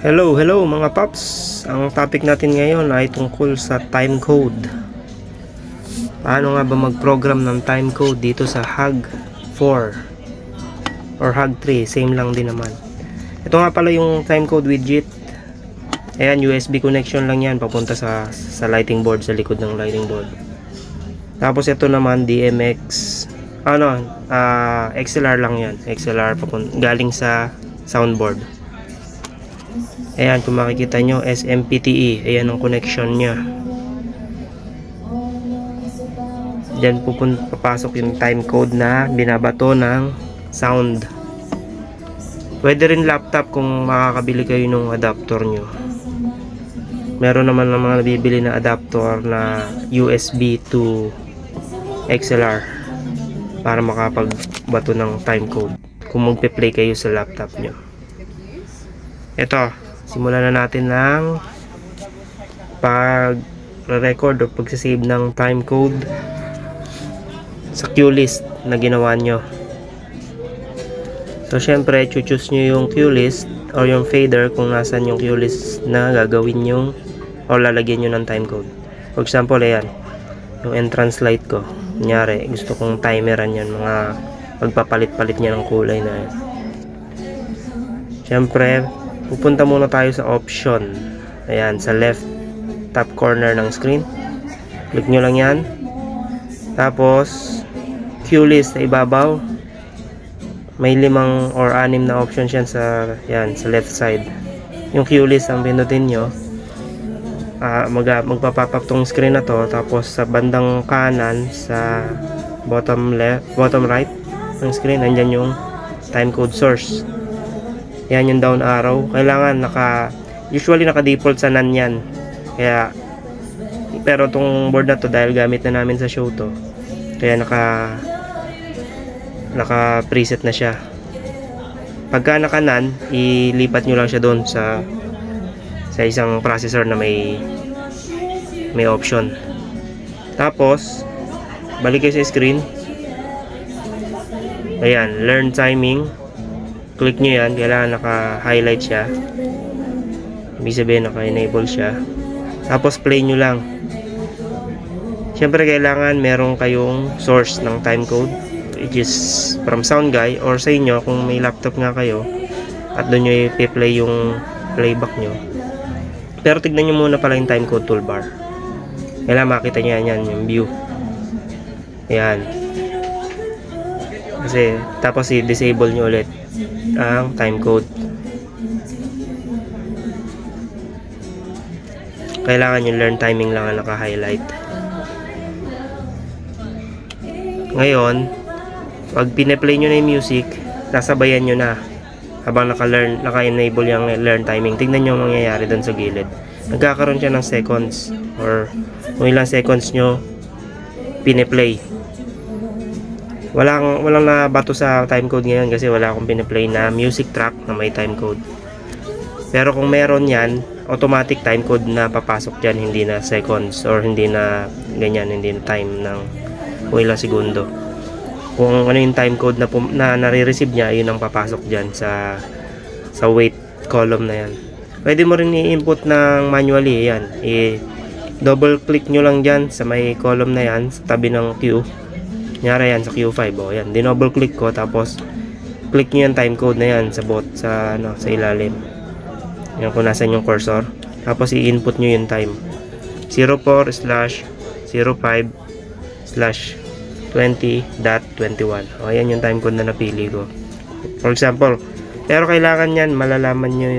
Hello mga paps. Ang topic natin ngayon ay tungkol sa time code. Paano nga ba mag-program ng time code dito sa HAG4 or HAG3, same lang din naman. Ito nga pala yung time code widget. Ayan, USB connection lang yan papunta sa lighting board, sa likod ng lighting board. Tapos ito naman DMX XLR lang yan. XLR galing sa soundboard. Ayan, kung makikita nyo, SMPTE. Ayan ang connection nya. Diyan papasok yung time code na binabato ng sound. Pwede rin laptop kung makakabili kayo ng adapter nyo. Meron naman ng mga nabibili na adapter na USB to XLR para makapagbato ng time code kung magpe-play kayo sa laptop nyo. Ito, simulan na natin ng pag-record o pag-save ng time code sa cue list na ginawa nyo. So syempre, choose nyo yung cue list or yung fader kung nasan yung cue list na gagawin nyo o lalagyan nyo ng time code. For example, ayan, yung entrance light ko. Kunyari, gusto kong timeran yan, mga pagpapalit-palit niya ng kulay na yan. Syempre, pupunta muna tayo sa option. Ayan, sa left top corner ng screen. Click nyo lang yan. Tapos, cue list sa ibabaw. May 5 or 6 na options yan sa left side. Yung cue list ang pinutin nyo. Magpapop up tong screen na to. Tapos sa bandang kanan, sa bottom right ng screen, nandyan yung time code source. Yan yung down arrow. Kailangan usually naka-default sa none yan. Pero tong board na to, dahil gamit na namin sa show to, kaya naka-preset na siya. Pagka naka-none, ilipat nyo lang siya doon sa isang processor na may option. Tapos, balik kayo sa screen. Ayan, learn timing. Click nyo yan, kailangan naka-highlight siya. Ibig sabihin naka-enable siya. Tapos play nyo lang. Siyempre kailangan meron kayong source ng time code, which is from SoundGuy or sa inyo kung may laptop nga kayo at doon nyo i-play yung playback nyo. Pero tignan nyo muna pala yung time code toolbar. Kailangan makita nyo yan, yung view. Ayan. Kasi tapos i-disable nyo ulit ang time code. Kailangan yung learn timing lang ang naka-highlight. Ngayon, pag pine-play nyo na yung music, sasabayan nyo na habang naka-enable yung learn timing. Tingnan nyo ang mangyayari doon sa gilid. Nagkakaroon siya ng seconds or kung ilang seconds nyo pine-play. Walang nabato sa time code ngayon kasi wala akong pine-play na music track na may time code. Pero kung meron yan, automatic time code na papasok dyan, hindi na seconds or hindi na ganyan, hindi na time ng kung ilang segundo. Kung ano yung time code na nare-receive niya, yun ang papasok dyan sa wait column na yan. Pwede mo rin i-input ng manually. Yan, double click nyo lang dyan sa may column na yan sa tabi ng queue. Nyari yan sa Q5. Yan, dinoble click ko, tapos click nyo yung time code na yan sa ilalim. Yan, kung nasan yung cursor. Tapos i-input nyo yung time 04/05/20.21. Ayan yung time code na napili ko, for example. Pero kailangan yan, malalaman nyo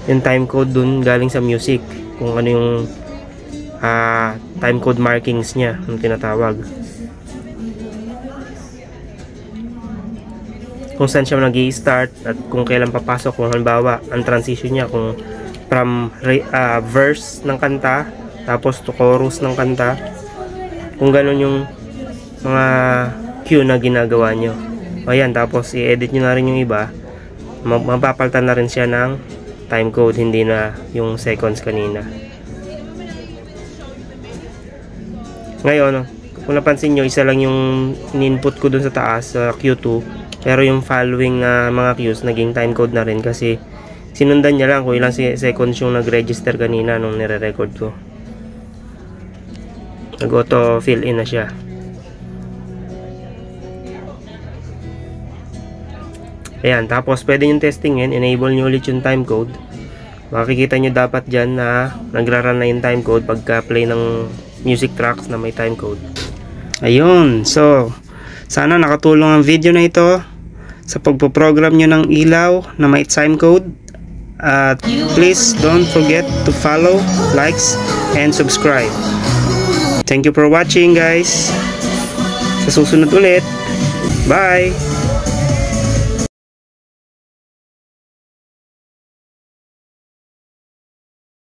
yung time code dun galing sa music, kung ano yung time code markings nya, yung tinatawag, kung saan siya nag-i-start at kung kailan papasok. Kung halimbawa ang transition niya, kung from verse ng kanta tapos to chorus ng kanta, kung ganun yung mga cue na ginagawa nyo. Ayan, tapos i-edit nyo na rin yung iba, mapapalitan na rin siya ng time code, hindi na yung seconds kanina. Ngayon, kung napansin nyo, isa lang yung in-input ko dun sa taas, sa Q2. Pero yung following mga cues, naging time code na rin kasi Sinundan niya lang kung ilang seconds yung nag-register kanina nung nire-record ko. Nag-auto fill in na siya. Ayan, tapos pwede nyo testingin, enable nyo ulit yung timecode. Makikita nyo dapat dyan na nagra-run na yung timecode pagka play ng music tracks na may timecode. Ayun, so sana nakatulong ang video na ito sa pagpo-program nyo ng ilaw na may timecode. At please don't forget to follow, likes, and subscribe. Thank you for watching, guys. Sa susunod ulit. Bye!